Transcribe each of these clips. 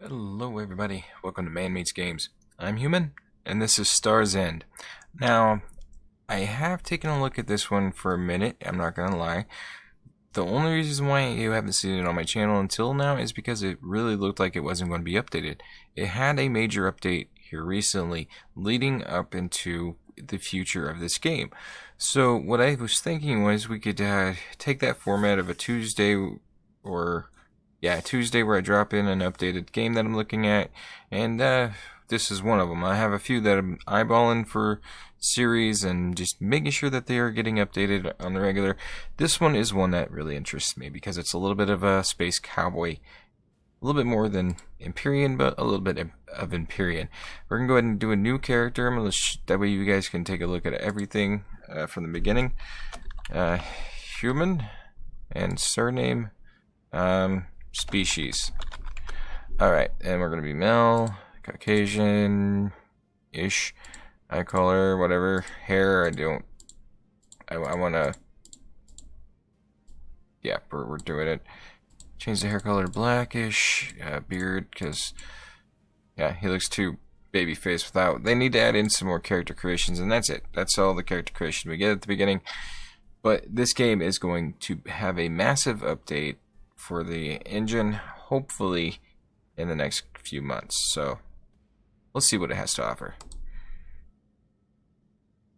Hello everybody, welcome to Man Meets Games. I'm Human, and this is Star's End. Now, I have taken a look at this one for a minute, I'm not gonna lie. The only reason why you haven't seen it on my channel until now is because it really looked like it wasn't going to be updated. It had a major update here recently, leading up into the future of this game. So what I was thinking was we could take that format of a Tuesday Tuesday where I drop in an updated game that I'm looking at, and this is one of them. I have a few that I'm eyeballing for series and just making sure that they are getting updated on the regular. This one is one that really interests me because it's a little bit of a space cowboy, a little bit more than Empyrean, but a little bit of Empyrean. We're gonna go ahead and do a new character. That way you guys can take a look at everything from the beginning. Human and surname. Species. Alright, and we're gonna be male, Caucasian-ish, eye color, whatever, hair, I wanna, yeah, we're doing it. Change the hair color to blackish, beard, because, yeah, he looks too baby face without, they need to add in some more character creations, and that's it. That's all the character creation we get at the beginning. But this game is going to have a massive update for the engine, hopefully in the next few months. So let's see what it has to offer.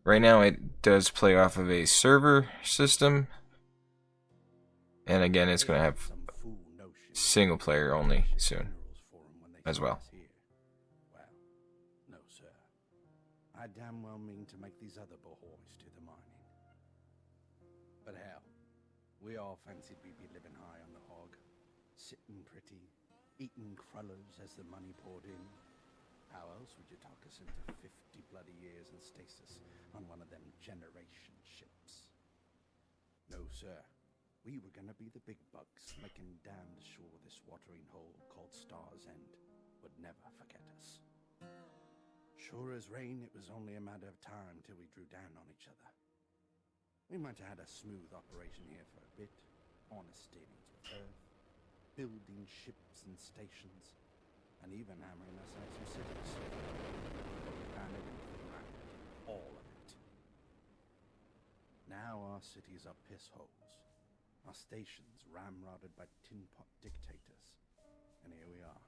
Right now it does play off of a server system, and again it's going to have single player only soon as well. No, sir. I damn well mean to make these other boys do the mining. But hell, we all fancied we'd be living high on the hog, sitting pretty, eating crullers as the money poured in. How else would you talk us into 50 bloody years in stasis on one of them generation ships? No, sir. We were gonna be the big bugs, making damned sure this watering hole called Star's End would never forget us. Sure as rain, it was only a matter of time till we drew down on each other. We might have had a smooth operation here for a bit, honest dealings with Earth, building ships and stations, and even hammering us out some cities. But we pounded into the ground, all of it. Now our cities are piss holes, our stations ramrodded by tin-pot dictators, and here we are,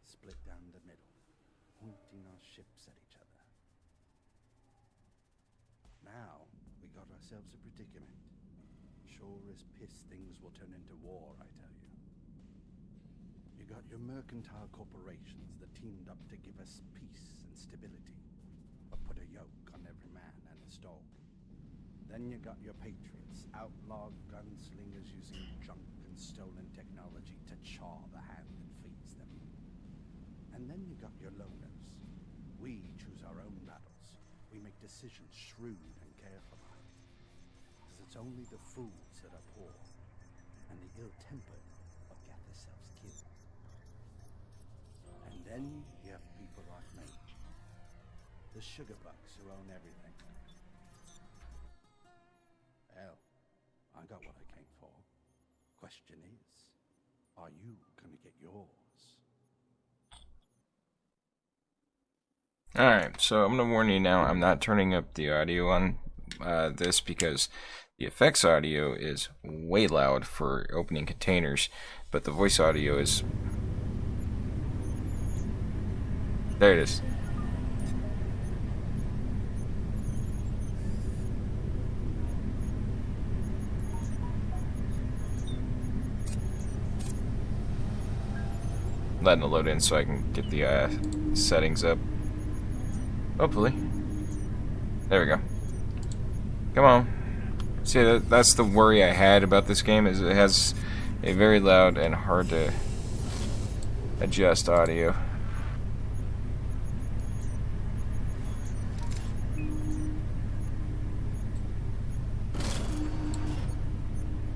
split down the middle, pointing our ships at each other. Now, we got ourselves a predicament. Sure as piss things will turn into war, I tell you. You got your mercantile corporations that teamed up to give us peace and stability, but put a yoke on every man and his dog. Then you got your patriots, outlaw gunslingers using junk and stolen technology to chaw the hand that feeds them. And then you got your loners. We choose our own battles. We make decisions shrewd and carefully. Because it's only the fools that are poor, and the ill-tempered will get themselves killed. And then you have people like me, the sugar bucks who own everything. Hell, I got what I came for. Question is, are you gonna get yours? Alright, so I'm going to warn you now, I'm not turning up the audio on this because the effects audio is way loud for opening containers, but the voice audio is... There it is. Letting it load in so I can get the settings up. Hopefully. There we go. Come on. See, that's the worry I had about this game, is it has a very loud and hard to adjust audio.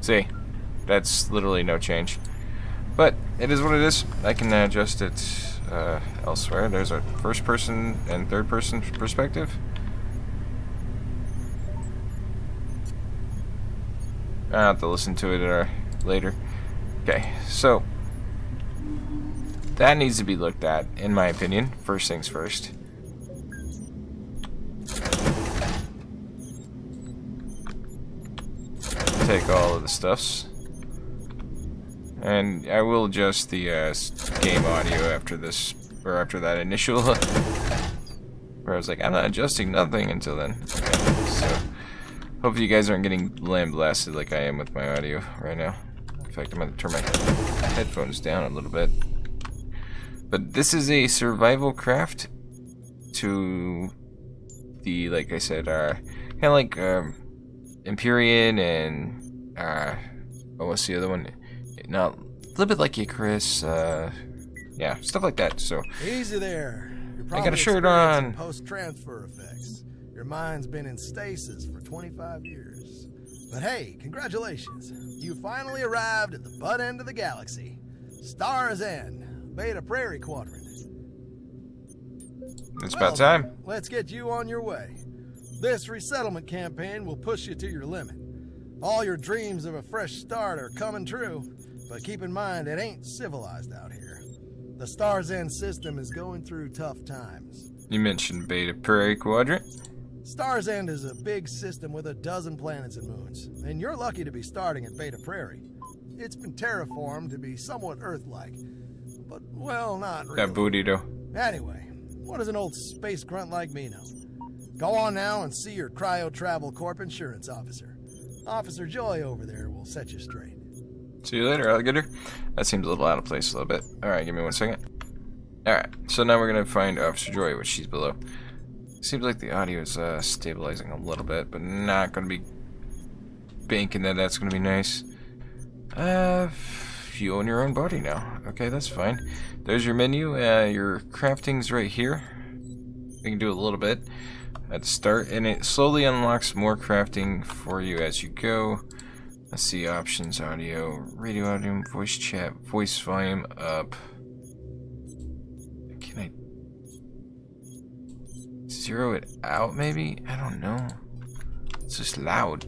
See, that's literally no change. But it is what it is. I can adjust it elsewhere. There's a first person and third person perspective. I'll have to listen to it later. Okay, so that needs to be looked at, in my opinion. First things first. Take all of the stuffs. And I will adjust the game audio after this, or after that initial, where I was like, I'm not adjusting nothing until then. Okay, so, hopefully you guys aren't getting lambasted like I am with my audio right now. In fact, I'm going to turn my headphones down a little bit. But this is a survival craft to the, like I said, kind of like Empyrean and, what's the other one? Not, a little bit like Icarus, yeah, stuff like that, so. Easy there. I got a shirt on. Post-transfer effects. Your mind's been in stasis for 25 years. But hey, congratulations. You finally arrived at the butt end of the galaxy. Star's End, Beta Prairie Quadrant. It's about time. Let's get you on your way. This resettlement campaign will push you to your limit. All your dreams of a fresh start are coming true, but keep in mind it ain't civilized out here. The Star's End system is going through tough times. You mentioned Beta Prairie Quadrant. Star's End is a big system with a dozen planets and moons, and you're lucky to be starting at Beta Prairie. It's been terraformed to be somewhat Earth-like, but, well, not really. That booty, though. Anyway, what does an old space grunt like me know? Go on now and see your Cryo Travel Corp insurance officer. Officer Joy over there will set you straight. See you later, alligator. That seems a little out of place a little bit. Alright, give me 1 second. Alright, so now we're going to find Officer Joy, which she's below. Seems like the audio is stabilizing a little bit, but not going to be banking that that's going to be nice. You own your own body now. Okay, that's fine. There's your menu. Your crafting's right here. We can do a little bit at the start, and it slowly unlocks more crafting for you as you go. Let's see, options, audio, radio audio, voice chat, voice volume up. Can I zero it out maybe? I don't know. It's just loud.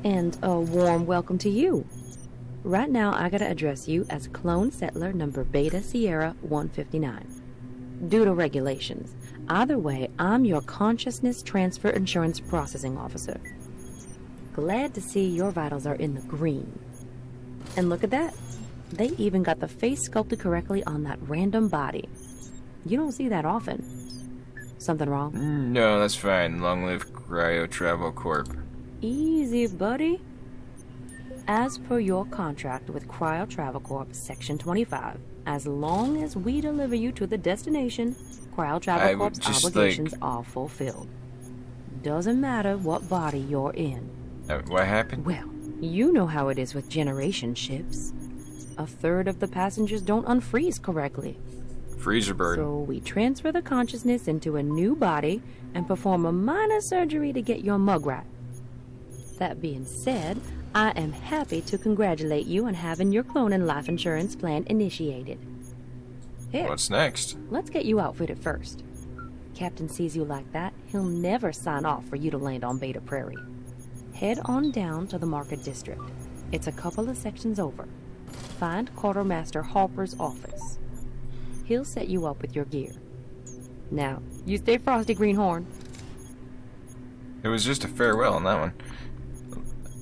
And a warm welcome to you. Right now, I gotta address you as Clone Settler number Beta Sierra 159. Due to regulations. Either way, I'm your Consciousness Transfer Insurance Processing Officer. Glad to see your vitals are in the green. And look at that. They even got the face sculpted correctly on that random body. You don't see that often. Something wrong? No, that's fine. Long live Cryo Travel Corp. Easy, buddy. As per your contract with Cryo Travel Corp, Section 25, as long as we deliver you to the destination, Cryo Travel Corp's obligations are fulfilled. Doesn't matter what body you're in. What happened? Well, you know how it is with generation ships. A third of the passengers don't unfreeze correctly. Freezer bird. So we transfer the consciousness into a new body and perform a minor surgery to get your mug right. That being said, I am happy to congratulate you on having your cloning life insurance plan initiated. Here, What's next? let's get you outfitted first. Captain sees you like that, he'll never sign off for you to land on Beta Prairie. Head on down to the Market District. It's a couple of sections over. Find Quartermaster Harper's office. He'll set you up with your gear. Now, you stay frosty, Greenhorn. It was just a farewell on that one.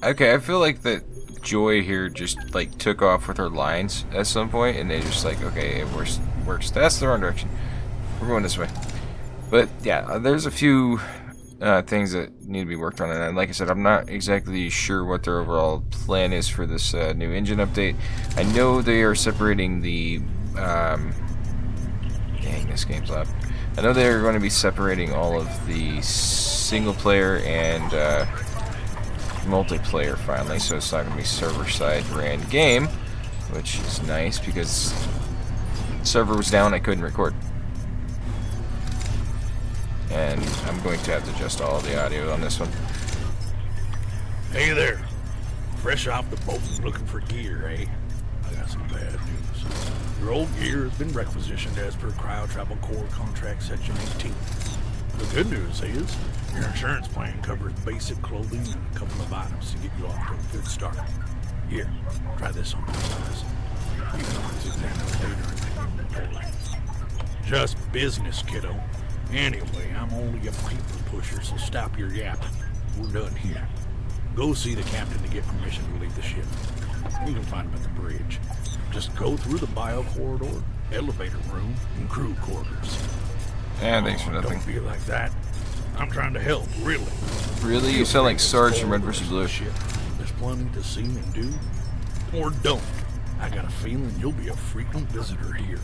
Okay, I feel like that Joy here just like took off with her lines at some point, and they just like, okay, it works. That's the wrong direction. We're going this way. But yeah, there's a few things that need to be worked on, and like I said, I'm not exactly sure what their overall plan is for this new engine update. I know they are separating the dang, this game's loud. I know they're going to be separating all of the single player and multiplayer finally, so it's not going to be server-side ran game, which is nice because server was down, I couldn't record. And I'm going to have to adjust all of the audio on this one. Hey there. Fresh off the boat looking for gear, eh? I got some bad news. Your old gear has been requisitioned as per Cryo Travel Corps Contract Section 18. The good news is, your insurance plan covers basic clothing and a couple of items to get you off to a good start. Here, try this on these eyes. You can always examine it later in the inventory. Just business, kiddo. Anyway, I'm only a paper pusher, so stop your yapping. We're done here. Go see the captain to get permission to leave the ship. You can find him at the bridge. Just go through the bio corridor, elevator room, and crew quarters. Yeah, thanks for nothing. Don't feel like that. I'm trying to help, really. Really? You sound like Sarge from Red vs. Blue. Ship. There's plenty to see and do. Or don't. I got a feeling you'll be a frequent visitor here.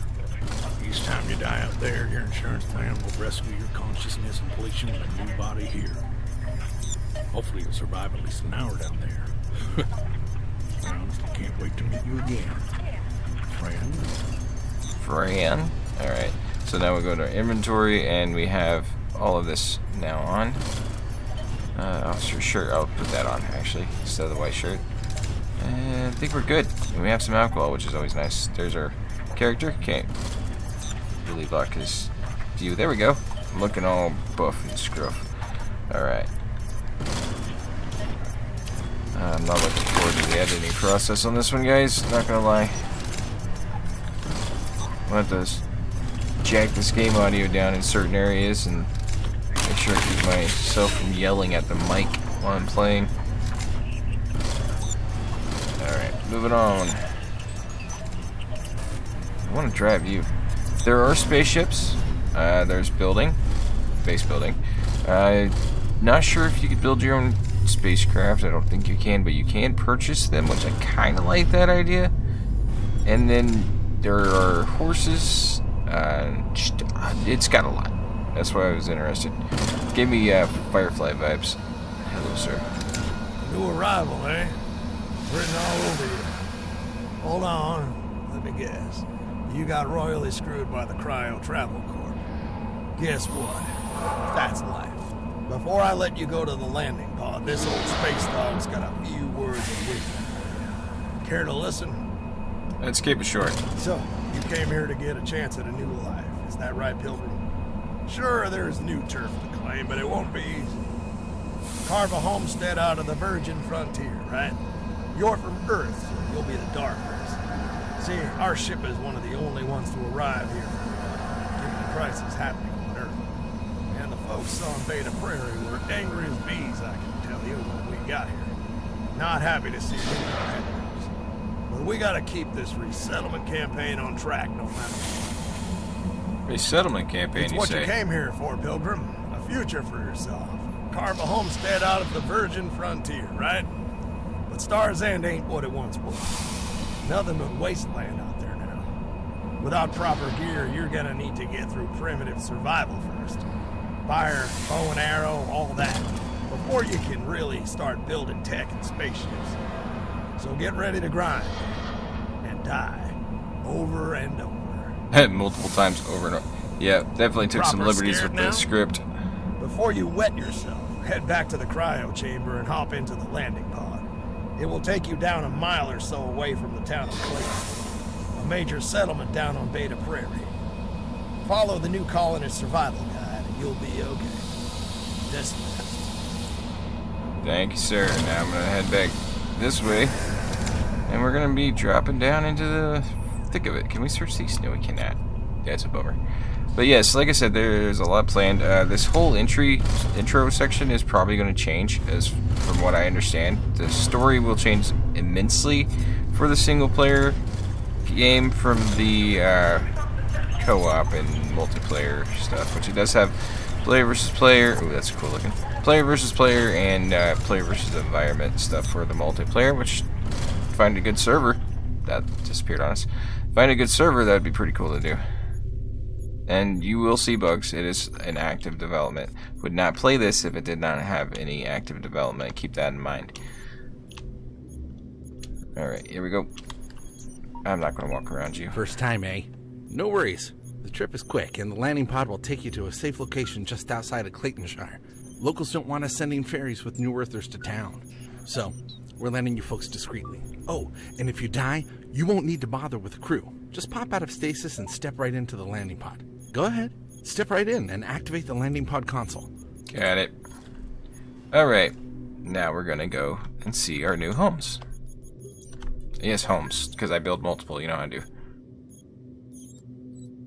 Each time you die out there, your insurance plan will rescue your consciousness and place you in a new body here. Hopefully you'll survive at least an hour down there. I honestly can't wait to meet you again. Friend. Fran. Alright. So now we go to our inventory and we have all of this now on. Officer shirt. I'll put that on actually, instead of the white shirt. And I think we're good. And we have some alcohol, which is always nice. There's our character. Can't really block his view. There we go. I'm looking all buff and scruff. Alright. I'm not looking forward to the editing process on this one, guys. Not gonna lie. I'm gonna have to jack this game audio down in certain areas and make sure I keep myself from yelling at the mic while I'm playing. Alright, moving on. I want to drive you. There are spaceships. There's building. Base building. Not sure if you could build your own spacecraft. I don't think you can, but you can purchase them, which I kind of like that idea. And then there are horses. It's got a lot. That's why I was interested. Gave me Firefly vibes. Hello, sir. New arrival, eh? Written all over you. Hold on. Let me guess. You got royally screwed by the Cryo Travel Corp. Guess what? That's life. Before I let you go to the landing pod, this old space dog's got a few words of wisdom. Care to listen? Let's keep it short. So, you came here to get a chance at a new life. Is that right, Pilgrim? Sure, there's new turf to claim, but it won't be easy. Carve a homestead out of the virgin frontier, right? You're from Earth, so you'll be the dark race. See, our ship is one of the only ones to arrive here, given the crisis happening on Earth. And the folks on Beta Prairie were angry as bees, I can tell you, when we got here. Not happy to see new competitors. But we gotta keep this resettlement campaign on track no matter what. Resettlement campaign, It's you what say? you came here for, Pilgrim. A future for yourself. Carve a homestead out of the virgin frontier, right? But Star's End ain't what it once was. Nothing but wasteland out there now. Without proper gear, you're gonna need to get through primitive survival first. Fire, bow and arrow, all that. Before you can really start building tech and spaceships. So get ready to grind. And die. Over and over. Multiple times over and over. Yeah, definitely took some Proper liberties scared with the now? script. Before you wet yourself, head back to the cryo chamber and hop into the landing pod. It will take you down a mile or so away from the town of Clayton, a major settlement down on Beta Prairie. Follow the new colonist survival guide and you'll be okay. Dismissed. Thank you, sir. Now I'm gonna head back this way, and we're gonna be dropping down into the thick of it. Can we search these? No, we cannot. Yeah, it's a bummer. But yes, like I said, there's a lot planned. This whole intro section is probably going to change, as from what I understand. The story will change immensely for the single-player game from the co-op and multiplayer stuff, which it does have player versus player. Ooh, that's cool looking. Player versus player and player versus environment stuff for the multiplayer, which find a good server. That disappeared on us. Find a good server, that'd be pretty cool to do. And you will see bugs. It is an active development. Would not play this if it did not have any active development. Keep that in mind. Alright, here we go. I'm not going to walk around you. First time, eh? No worries. The trip is quick, and the landing pod will take you to a safe location just outside of Claytonshire. Locals don't want us sending ferries with New Earthers to town. So, we're landing you folks discreetly. Oh, and if you die, you won't need to bother with the crew. Just pop out of stasis and step right into the landing pod. Go ahead. Step right in and activate the landing pod console. Got it. Alright. Now we're going to go and see our new homes. Yes, homes, because I build multiple, you know how I do.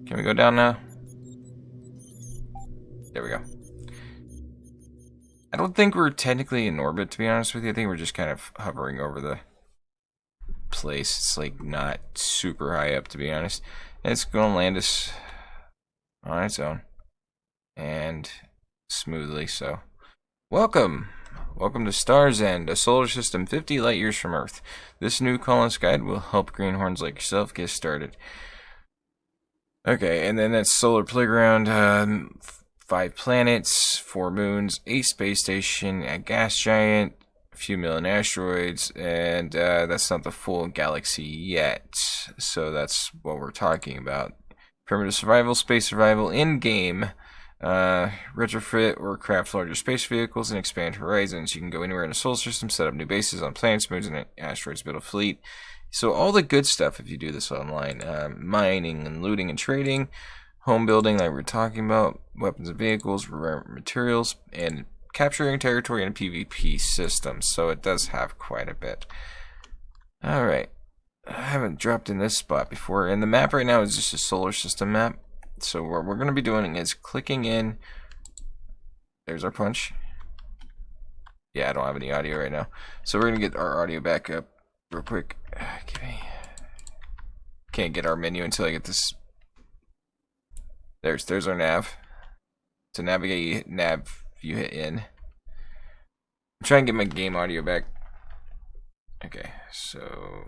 Can we go down now? There we go. I don't think we're technically in orbit, to be honest with you. I think we're just kind of hovering over the place. It's like not super high up, to be honest. And it's going to land us on its own. And smoothly so. Welcome! Welcome to Star's End, a solar system 50 light years from Earth. This new colonist guide will help greenhorns like yourself get started. Okay, and then that's Solar Playground, 5 planets, 4 moons, 8 space station, a gas giant, a few million asteroids, and that's not the full galaxy yet. So that's what we're talking about. Primitive survival, space survival, in-game. Retrofit or craft larger space vehicles and expand horizons. You can go anywhere in the solar system, set up new bases on planets, moons, and asteroids, build a fleet. So all the good stuff if you do this online. Mining and looting and trading, home building like we're talking about, weapons and vehicles, rare materials, and capturing territory in a PvP system. So it does have quite a bit. Alright. I haven't dropped in this spot before, and the map right now is just a solar system map. So what we're going to be doing is clicking in. There's our punch. Yeah, I don't have any audio right now. So we're going to get our audio back up real quick. Can't get our menu until I get this. There's our nav. To navigate, you hit in. I'm trying to get my game audio back. Okay, so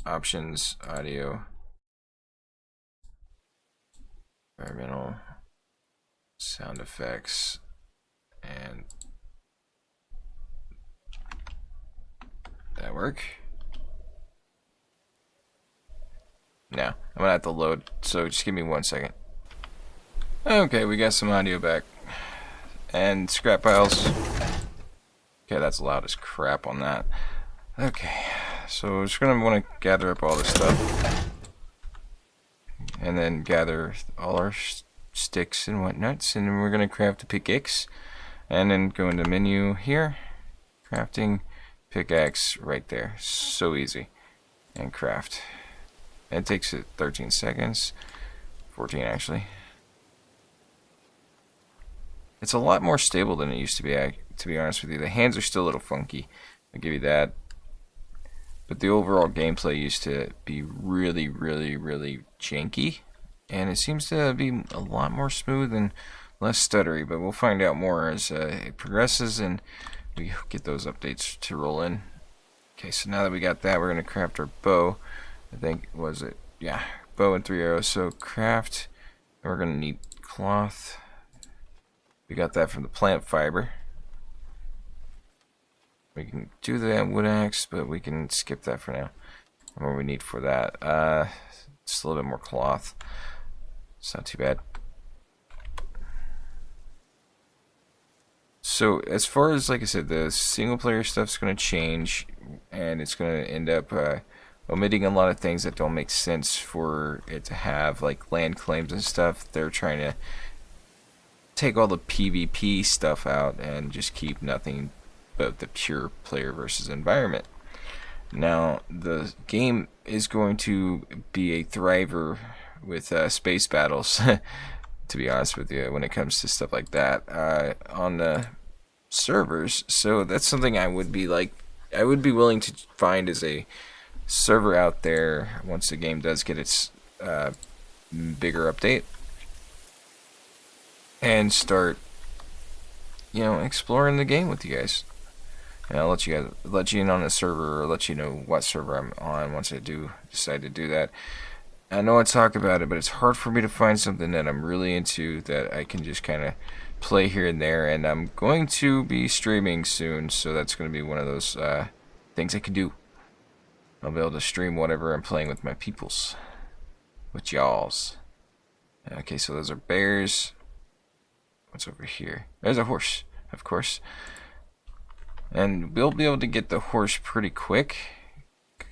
options, audio. Environmental, sound effects, and that work? No, I'm gonna have to load, so just give me 1 second. Okay, we got some audio back. And scrap piles. Okay, that's loud as crap on that. Okay, so we're just gonna want to gather up all this stuff. And then gather all our sticks and whatnots, and then we're going to craft a pickaxe, and then go into menu here, crafting, pickaxe right there. So easy. And craft. And it takes it 13 seconds, 14 actually. It's a lot more stable than it used to be honest with you. The hands are still a little funky, I'll give you that. But the overall gameplay used to be really, really, really janky. And it seems to be a lot more smooth and less stuttery. But we'll find out more as it progresses and we get those updates to roll in. Okay, so now that we got that, we're going to craft our bow. I think, was it? Yeah, bow and 3 arrows. So craft. We're going to need cloth. We got that from the plant fiber. We can do that wood axe, but we can skip that for now. What we need for that? Just a little bit more cloth. It's not too bad. So as far as, like I said, the single player stuff's going to change, and it's going to end up omitting a lot of things that don't make sense for it to have, like land claims and stuff. They're trying to take all the PvP stuff out and just keep nothing but the pure player versus environment. Now, the game is going to be a thriver with space battles, to be honest with you, when it comes to stuff like that on the servers. So that's something I would be willing to find as a server out there once the game does get its bigger update, and start, exploring the game with you guys. And I'll let you in on the server, or let you know what server I'm on once I do decide to do that. I know I talk about it, but it's hard for me to find something that I'm really into that I can just kind of play here and there. And I'm going to be streaming soon, so that's going to be one of those things I can do. I'll be able to stream whatever I'm playing with my peoples, with y'alls. Okay, so those are bears. What's over here? There's a horse, of course. And we'll be able to get the horse pretty quick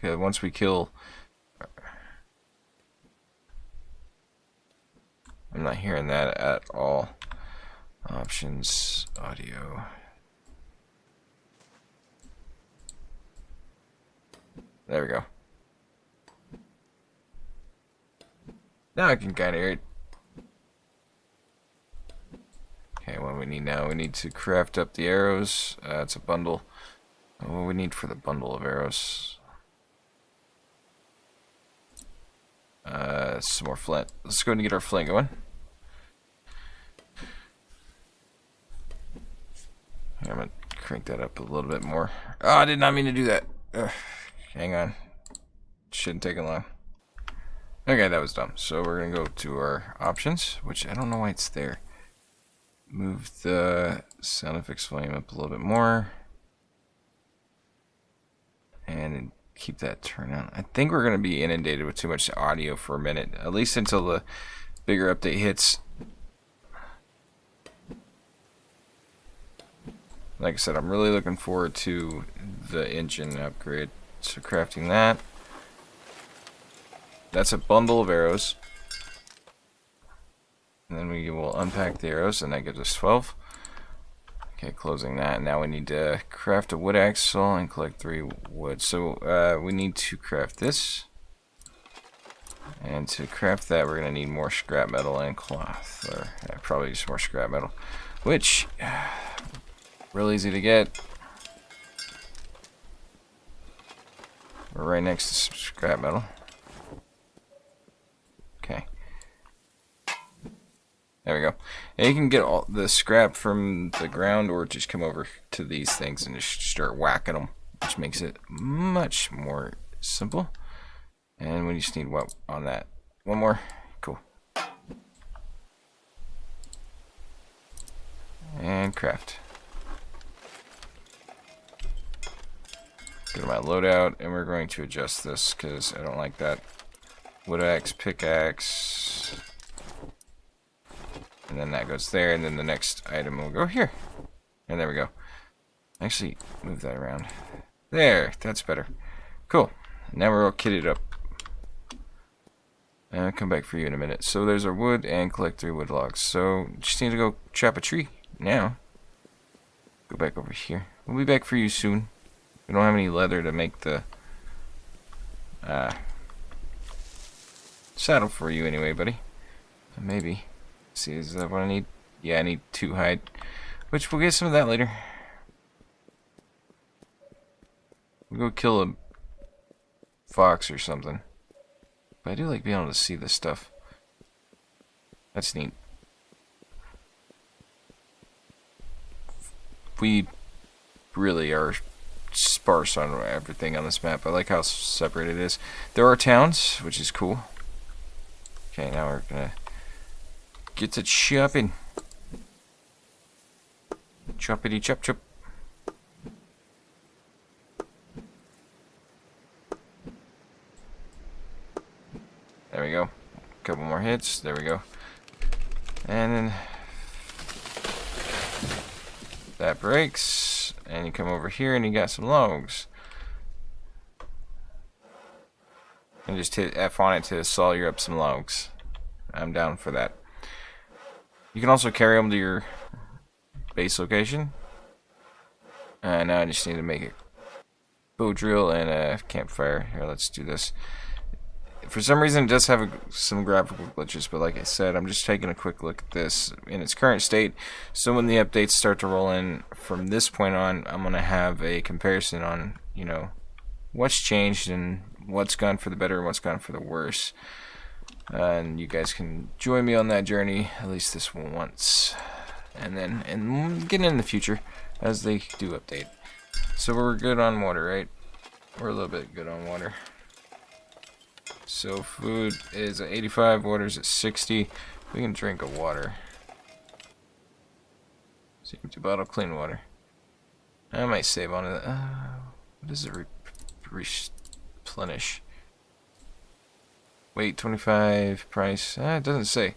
once we kill. I'm not hearing that at all. Options, audio. There we go. Now I can kind of hear it. Okay, what do we need now? We need to craft up the arrows. It's a bundle. What do we need for the bundle of arrows? Some more flint. Let's go and get our flint going. I'm gonna crank that up a little bit more. Oh, I did not mean to do that. Ugh, hang on. Shouldn't take long. Okay, that was dumb. So we're gonna go to our options, which I don't know why it's there. Move the sound effects volume up a little bit more. And keep that turned on. I think we're gonna be inundated with too much audio for a minute. At least until the bigger update hits. Like I said, I'm really looking forward to the engine upgrade. So crafting that. That's a bundle of arrows. And then we will unpack the arrows, and that gives us 12. Okay, closing that. Now we need to craft a wood axle and collect 3 wood. So we need to craft this. And to craft that, we're going to need more scrap metal and cloth. Or probably just more scrap metal. Which... real easy to get. We're right next to some scrap metal. Okay. There we go. And you can get all the scrap from the ground or just come over to these things and just start whacking them, which makes it much more simple. And we just need what on that? One more. Cool. And craft. Go to my loadout, and we're going to adjust this because I don't like that. Wood axe, pickaxe, and then that goes there, and then the next item will go here. And there we go. Actually, move that around. There, that's better. Cool. Now we're all kitted up. And I'll come back for you in a minute. So there's our wood, and collect 3 wood logs. So just need to go chop a tree now. Go back over here. We'll be back for you soon. We don't have any leather to make the saddle for you anyway, buddy. Maybe. See, is that what I need? Yeah, I need 2 hide. Which we'll get some of that later. We'll go kill a fox or something. But I do like being able to see this stuff. That's neat. We really are sparse on everything on this map. I like how separate it is. There are towns, which is cool. Okay, now we're gonna get to chopping. Choppity chop chop. There we go. Couple more hits. There we go. And then that breaks. And you come over here and you got some logs. And just hit F on it to sawyer up some logs. I'm down for that. You can also carry them to your base location. And now I just need to make a bow drill and a campfire. Here, let's do this. For some reason, it does have some graphical glitches, but like I said, I'm just taking a quick look at this in its current state. So when the updates start to roll in from this point on, I'm going to have a comparison on, you know, what's changed and what's gone for the better and what's gone for the worse. And you guys can join me on that journey, at least this one once. And then getting in the future as they do update. So we're good on water, right? We're a little bit good on water. So food is at 85, water's at 60. We can drink of water. So empty bottle, clean water. I might save on it. What does it replenish? Weight 25, price. It doesn't say.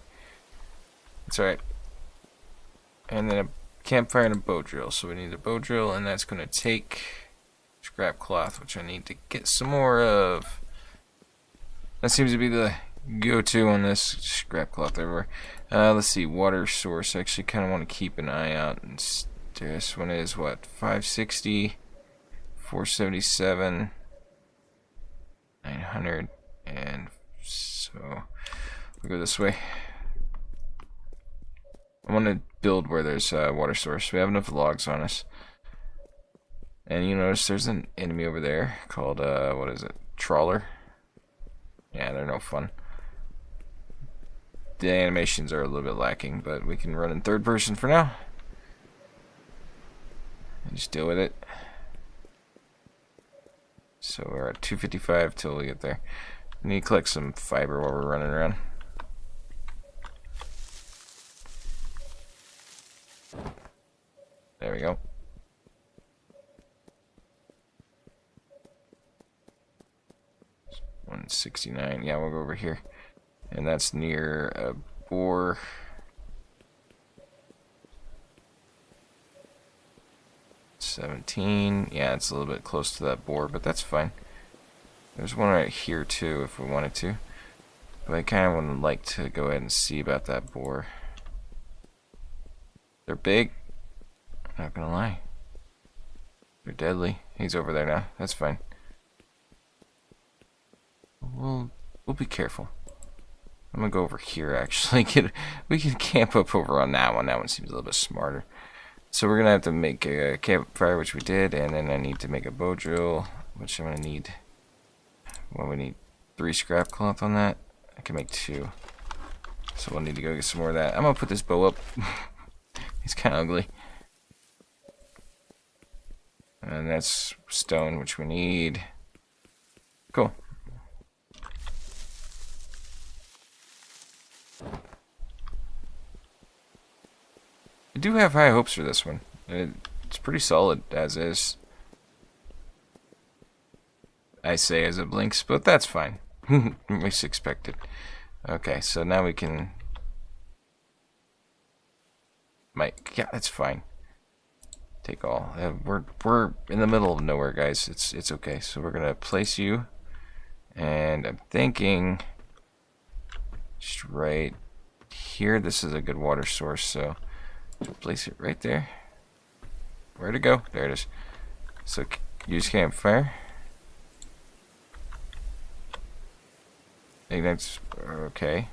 It's alright. And then a campfire and a bow drill. So we need a bow drill, and that's going to take scrap cloth, which I need to get some more of. That seems to be the go-to on this. Scrap cloth everywhere. Let's see, water source. I actually kind of want to keep an eye out. And this one is what? 560, 477, 900, and so We go this way. I want to build where there's a water source. We have enough logs on us. And you notice there's an enemy over there called, what is it? Trawler. Yeah, they're no fun. The animations are a little bit lacking, but we can run in third person for now. And just deal with it. So we're at 255 till we get there. We need to collect some fiber while we're running around. There we go. $169. Yeah, we'll go over here. And that's near a boar. $17. Yeah, it's a little bit close to that boar, but that's fine. There's one right here too if we wanted to. But I kind of would like to go ahead and see about that boar. They're big. I'm not gonna lie. They're deadly. He's over there now. That's fine. We'll be careful. I'm gonna go over here actually. We can camp up over on that one. That one seems a little bit smarter. So we're gonna have to make a campfire, which we did, and then I need to make a bow drill, which I'm gonna need. Well, we need 3 scrap cloth on that. I can make 2. So we'll need to go get some more of that. I'm gonna put this bow up. It's kind of ugly. And that's stone, which we need. Cool. I do have high hopes for this one. It's pretty solid as is. I say as it blinks, but that's fine. At least expected. Okay, so now we can. Yeah, that's fine. Take all. We're in the middle of nowhere, guys. It's okay. So we're gonna place you, and I'm thinking just right here. This is a good water source, so place it right there. Where'd it go? There it is. So use campfire. I think that's okay.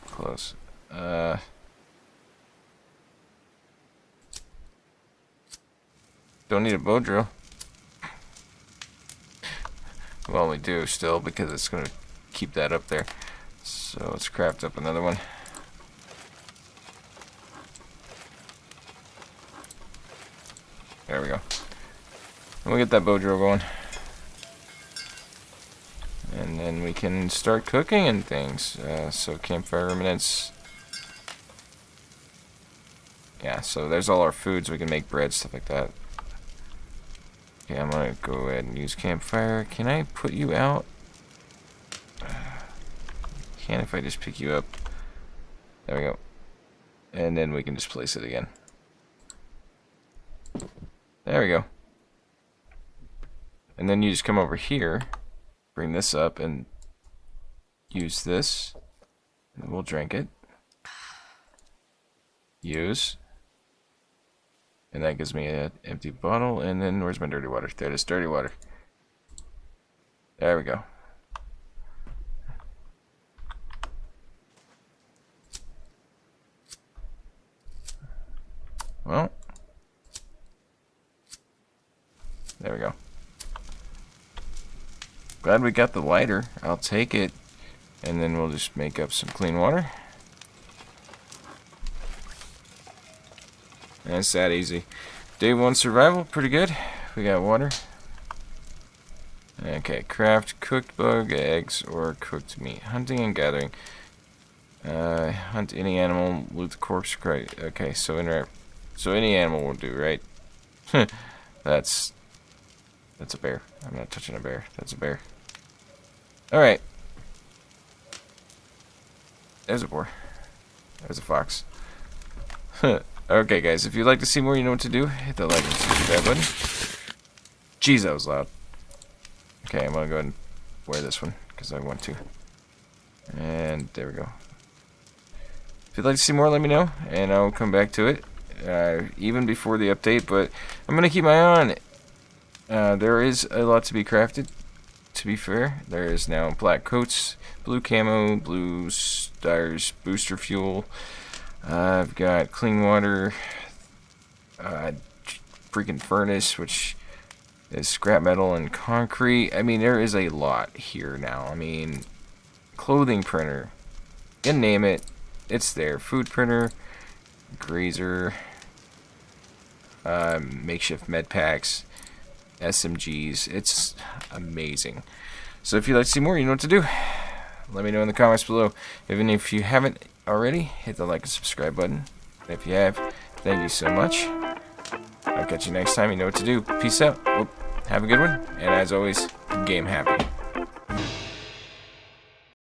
Close. Don't need a bow drill. Well, we do still because it's going to keep that up there. So let's craft up another one. There we go. And we'll get that bow drill going. And then we can start cooking and things. So campfire remnants. Yeah, so there's all our foods. We can make bread, stuff like that. Okay, I'm gonna go ahead and use campfire. Can I put you out? Can if I just pick you up. There we go. And then we can just place it again. There we go. And then you just come over here, bring this up, and use this. And we'll drink it. Use. And that gives me an empty bottle. And then where's my dirty water? There it is, dirty water. There we go. Well, there we go. Glad we got the lighter. I'll take it. And then we'll just make up some clean water. And it's that easy. Day 1 survival, pretty good. We got water. Okay, craft cooked bug eggs or cooked meat. Hunting and gathering. Hunt any animal, loot the corpse. Okay, so any animal will do, right? That's a bear. I'm not touching a bear. That's a bear. Alright. There's a boar. There's a fox. Okay, guys, if you'd like to see more, you know what to do. Hit the like and subscribe button. Jeez, that was loud. Okay, I'm going to go ahead and wear this one, because I want to. And there we go. If you'd like to see more, let me know, and I'll come back to it. Even before the update, but I'm going to keep my eye on it. There is a lot to be crafted to be fair. There is now black coats, blue camo, blue stars, booster fuel. I've got clean water, freaking furnace, which is scrap metal and concrete. I mean, there is a lot here now. I mean, clothing printer, you name it, it's there. Food printer, grazer, makeshift med packs, SMGs. It's amazing. So if you'd like to see more, you know what to do. Let me know in the comments below. Even if you haven't already, hit the like and subscribe button. And if you have, thank you so much. I'll catch you next time. You know what to do. Peace out. Well, have a good one. And as always, game happy.